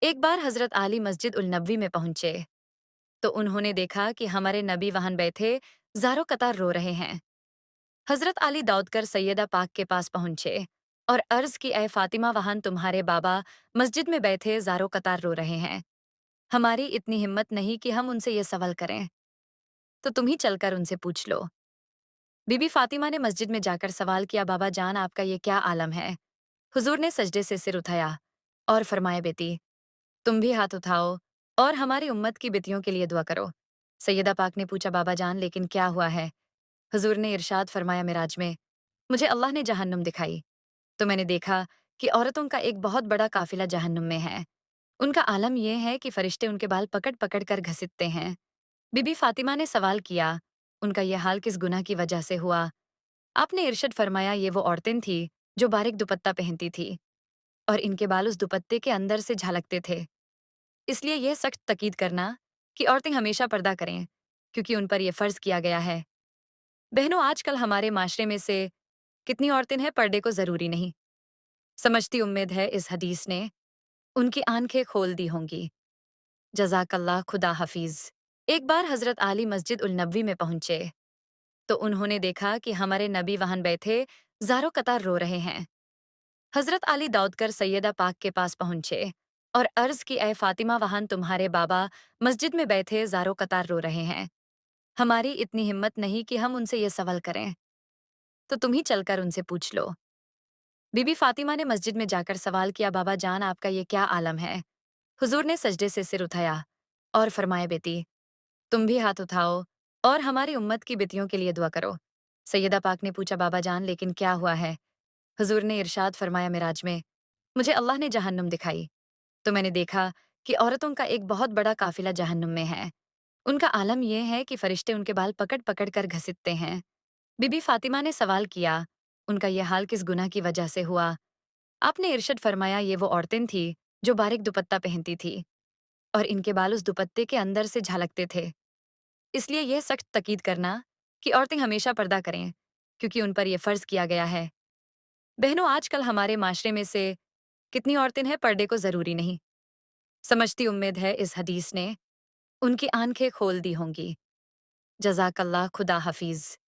ایک بار حضرت علی مسجد النبوی میں پہنچے تو انہوں نے دیکھا کہ ہمارے نبی وہاں بیٹھے زاروں قطار رو رہے ہیں۔ حضرت علی دوڑ کر سیدہ پاک کے پاس پہنچے اور عرض کی، اے فاطمہ، وہاں تمہارے بابا مسجد میں بیٹھے زاروں قطار رو رہے ہیں۔ ہماری اتنی ہمت نہیں کہ ہم ان سے یہ سوال کریں، تو تم ہی چل کر ان سے پوچھ لو۔ بی بی فاطمہ نے مسجد میں جا کر سوال کیا، بابا جان، آپ کا یہ کیا عالم ہے؟ حضور نے سجدے سے سر اٹھایا اور فرمایا، بیٹی، تم بھی ہاتھ اٹھاؤ اور ہماری امت کی بیٹیوں کے لیے دعا کرو۔ سیدہ پاک نے پوچھا، بابا جان، لیکن کیا ہوا ہے؟ حضور نے ارشاد فرمایا، معراج میں مجھے اللہ نے جہنم دکھائی تو میں نے دیکھا کہ عورتوں کا ایک بہت بڑا قافلہ جہنم میں ہے۔ ان کا عالم یہ ہے کہ فرشتے ان کے بال پکڑ پکڑ کر گھسیٹتے ہیں۔ بی بی فاطمہ نے سوال کیا، ان کا یہ حال کس گناہ کی وجہ سے ہوا؟ آپ نے ارشاد فرمایا، یہ وہ عورتیں تھیں جو باریک دوپٹہ پہنتی تھی اور ان کے بال اس دوپٹے کے اندر سے جھلکتے تھے۔ اس لیے یہ سخت تاکید کرنا کہ عورتیں ہمیشہ پردہ کریں، کیونکہ ان پر یہ فرض کیا گیا ہے۔ بہنوں، آج کل ہمارے معاشرے میں سے کتنی عورتیں ہیں پردے کو ضروری نہیں سمجھتی؟ امید ہے اس حدیث نے ان کی آنکھیں کھول دی ہوں گی۔ جزاک اللہ، خدا حافظ۔ ایک بار حضرت علی مسجد النبوی میں پہنچے تو انہوں نے دیکھا کہ ہمارے نبی وہاں بیٹھے زاروں قطار رو رہے ہیں۔ حضرت علی دوڑ کر سیدہ پاک کے پاس پہنچے اور عرض کی، اے فاطمہ، وہاں تمہارے بابا مسجد میں بیٹھے زاروں قطار رو رہے ہیں۔ ہماری اتنی ہمت نہیں کہ ہم ان سے یہ سوال کریں، تو تم ہی چل کر ان سے پوچھ لو۔ بی بی فاطمہ نے مسجد میں جا کر سوال کیا، بابا جان، آپ کا یہ کیا عالم ہے؟ حضور نے سجدے سے سر اٹھایا اور فرمایا، بیٹی، تم بھی ہاتھ اٹھاؤ اور ہماری امت کی بیٹیوں کے لیے دعا کرو۔ سیدہ پاک نے پوچھا، بابا جان، لیکن کیا ہوا ہے؟ حضور نے ارشاد فرمایا، معراج میں مجھے اللہ نے جہنم دکھائی تو میں نے دیکھا کہ عورتوں کا ایک بہت بڑا قافلہ جہنم میں ہے۔ ان کا عالم یہ ہے کہ فرشتے ان کے بال پکڑ پکڑ کر گھسیٹتے ہیں۔ بی بی فاطمہ نے سوال کیا، ان کا یہ حال کس گناہ کی وجہ سے ہوا؟ آپ نے ارشاد فرمایا، یہ وہ عورتیں تھیں جو باریک دوپٹہ پہنتی تھی اور ان کے بال اس دوپٹے کے اندر سے جھلکتے تھے۔ اس لیے یہ سخت تاکید کرنا کہ عورتیں ہمیشہ پردہ کریں، کیونکہ ان پر یہ فرض کیا گیا ہے۔ بہنوں، آج کل ہمارے معاشرے میں سے کتنی عورتیں ہیں پردے کو ضروری نہیں سمجھتی؟ امید ہے اس حدیث نے ان کی آنکھیں کھول دی ہوں گی۔ جزاک اللہ، خدا حافظ۔